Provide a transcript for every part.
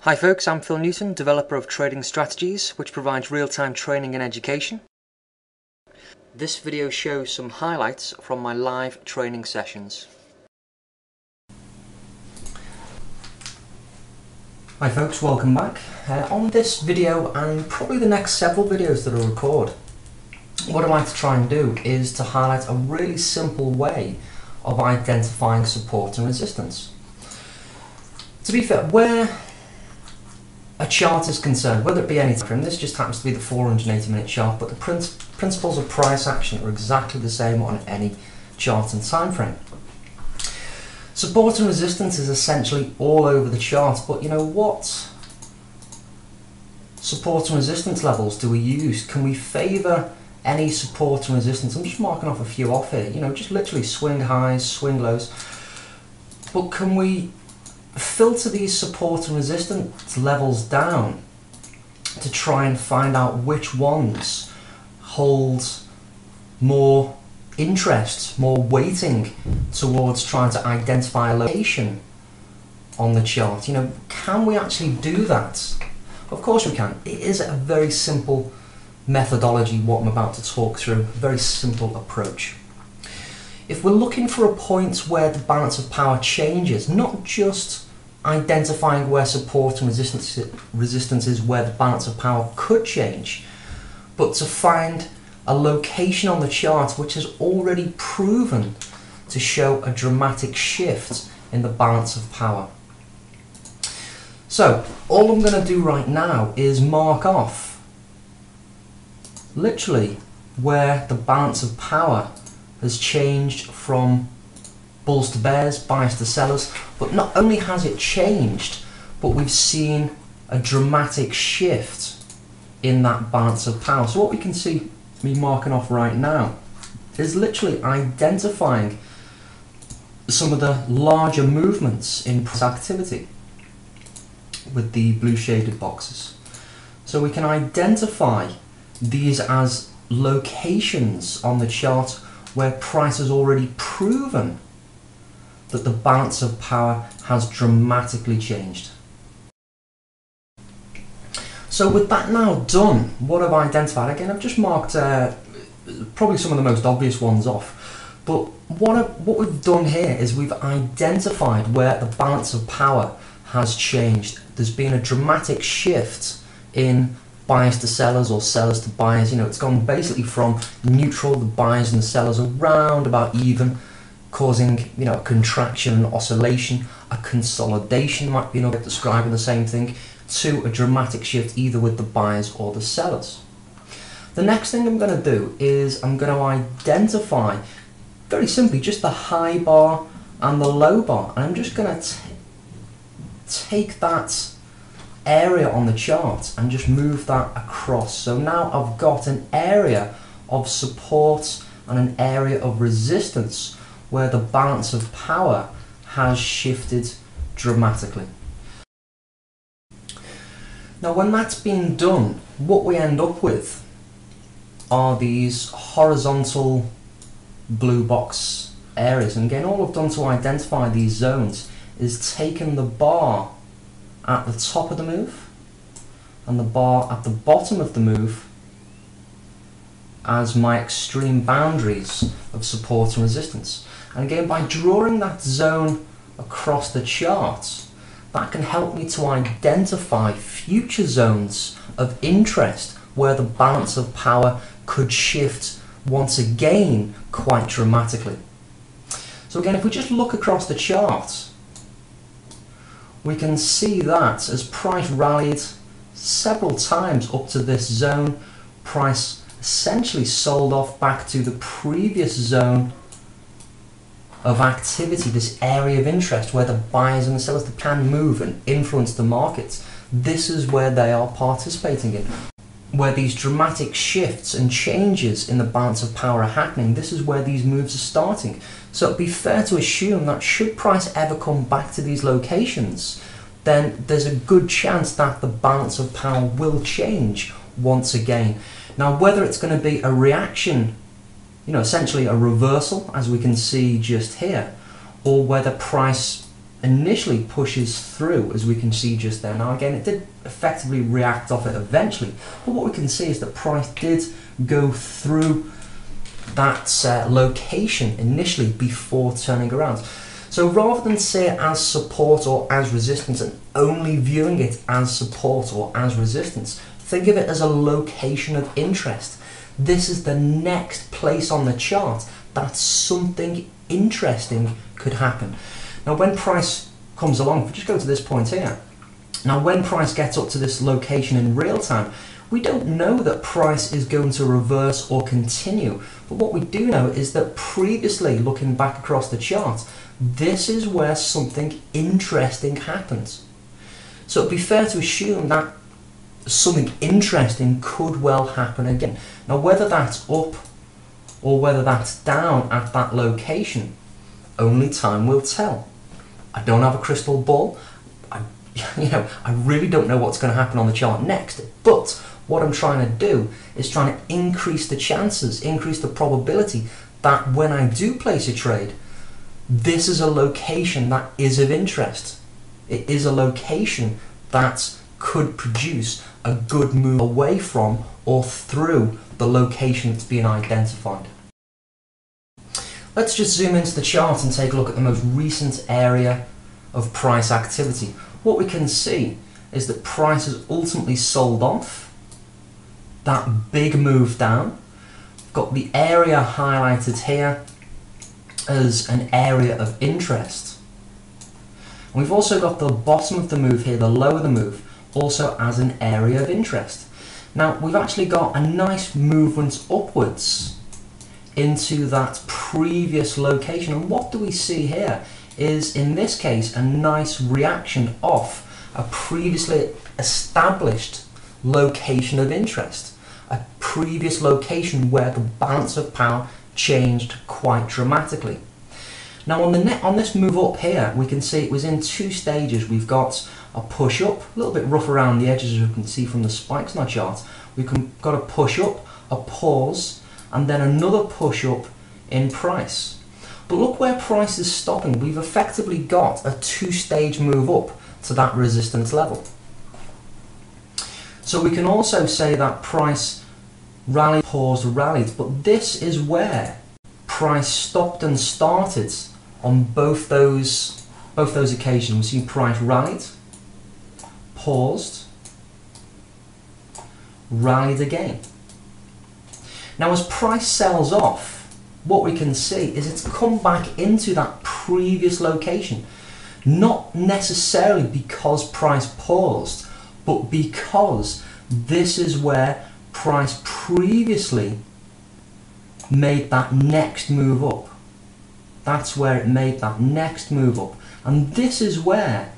Hi folks, I'm Phil Newton, developer of Trading Strategies, which provides real-time training and education. This video shows some highlights from my live training sessions. Hi folks, welcome back. On this video and probably the next several videos that I'll record, what I'd like to try and do is to highlight a really simple way of identifying support and resistance. To be fair, where a chart is concerned, whether it be any time frame, this just happens to be the 480-minute chart, but the principles of price action are exactly the same on any chart and time frame. Support and resistance is essentially all over the chart, but you know what support and resistance levels do we use? Can we favour any support and resistance? I'm just marking off a few off here, you know, just literally swing highs, swing lows, but can we filter these support and resistance levels down to try and find out which ones hold more interest, more weighting towards trying to identify a location on the chart? You know, can we actually do that? Of course we can. It is a very simple methodology, what I'm about to talk through, a very simple approach. If we're looking for a point where the balance of power changes, not just identifying where support and resistance is where the balance of power could change, but to find a location on the chart which has already proven to show a dramatic shift in the balance of power. So all I'm going to do right now is mark off literally where the balance of power has changed from bulls to bears, buyers to sellers, but not only has it changed, but we've seen a dramatic shift in that balance of power. So what we can see me marking off right now is literally identifying some of the larger movements in price activity with the blue shaded boxes. So we can identify these as locations on the chart where price has already proven that the balance of power has dramatically changed. So with that now done, what I've identified, again I've just marked probably some of the most obvious ones off, but what we've done here is we've identified where the balance of power has changed. There's been a dramatic shift in buyers to sellers or sellers to buyers. You know, it's gone basically from neutral, the buyers and the sellers around about even, causing, you know, a contraction, an oscillation, a consolidation might be another way of describing the same thing, to a dramatic shift either with the buyers or the sellers. The next thing I'm going to do is I'm going to identify very simply just the high bar and the low bar, and I'm just going to take that area on the chart and just move that across. So now I've got an area of support and an area of resistance where the balance of power has shifted dramatically. Now when that's been done, what we end up with are these horizontal blue box areas. And again, all I've done to identify these zones is taken the bar at the top of the move and the bar at the bottom of the move as my extreme boundaries of support and resistance. And again, by drawing that zone across the chart, that can help me to identify future zones of interest where the balance of power could shift once again quite dramatically. So again, if we just look across the chart, we can see that as price rallied several times up to this zone, price essentially sold off back to the previous zone of activity, this area of interest where the buyers and the sellers that can move and influence the markets. This is where they are participating in, where these dramatic shifts and changes in the balance of power are happening. This is where these moves are starting. So it'd be fair to assume that should price ever come back to these locations, then there's a good chance that the balance of power will change once again. Now whether it's going to be a reaction, you know, essentially a reversal as we can see just here, or whether price initially pushes through, as we can see just there. Now again, it did effectively react off it eventually, but what we can see is that price did go through that location initially before turning around. So rather than say it as support or as resistance and only viewing it as support or as resistance, think of it as a location of interest. This is the next place on the chart that something interesting could happen. Now when price comes along, if we just go to this point here, now when price gets up to this location in real time, we don't know that price is going to reverse or continue, but what we do know is that previously, looking back across the chart, this is where something interesting happens. So it'd be fair to assume that something interesting could well happen again. Now whether that's up or whether that's down at that location, only time will tell. I don't have a crystal ball. I really don't know what's going to happen on the chart next, but what I'm trying to do is trying to increase the chances, increase the probability that when I do place a trade, this is a location that is of interest. It is a location that could produce a good move away from or through the location that's being identified. Let's just zoom into the chart and take a look at the most recent area of price activity. What we can see is that price has ultimately sold off that big move down. We've got the area highlighted here as an area of interest. And we've also got the bottom of the move here, the low of the move, also as an area of interest. Now we've actually got a nice movement upwards into that previous location, and what do we see here is, in this case, a nice reaction off a previously established location of interest, a previous location where the balance of power changed quite dramatically. Now on this move up here, we can see it was in two stages. We've got a push up, a little bit rough around the edges, as you can see from the spikes on our chart. We've got a push up, a pause, and then another push up in price. But look where price is stopping. We've effectively got a two-stage move up to that resistance level. So we can also say that price rallied, paused, rallied, but this is where price stopped and started on both those occasions. We see price rallied, paused, rallied again. Now as price sells off, what we can see is it's come back into that previous location, not necessarily because price paused, but because this is where price previously made that next move up. That's where it made that next move up, and this is where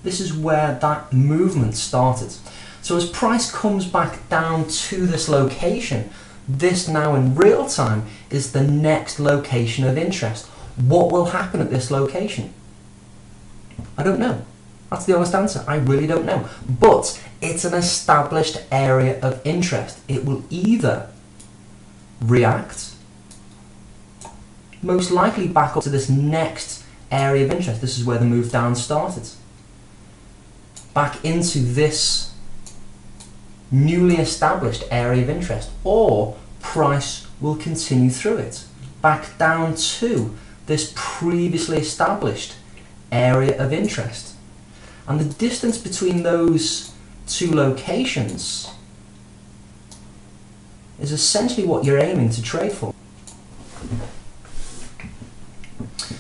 that movement started. So as price comes back down to this location, this now in real time is the next location of interest. What will happen at this location? I don't know. That's the honest answer. I really don't know. But it's an established area of interest. It will either react, most likely back up to this next area of interest. This is where the move down started. Back into this newly established area of interest, or price will continue through it back down to this previously established area of interest. And the distance between those two locations is essentially what you're aiming to trade for.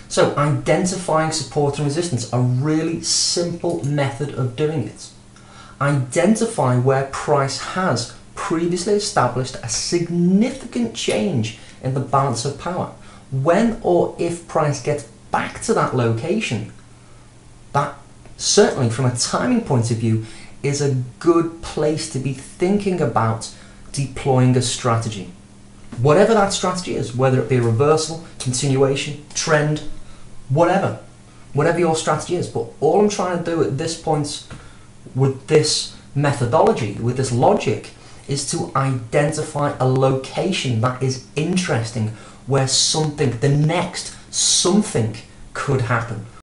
So identifying support and resistance, a really simple method of doing it. Identify where price has previously established a significant change in the balance of power. When or if price gets back to that location, that certainly from a timing point of view is a good place to be thinking about deploying a strategy. Whatever that strategy is, whether it be a reversal, continuation, trend, whatever your strategy is. But all I'm trying to do at this point with this methodology, with this logic, is to identify a location that is interesting, where something, the next something, could happen.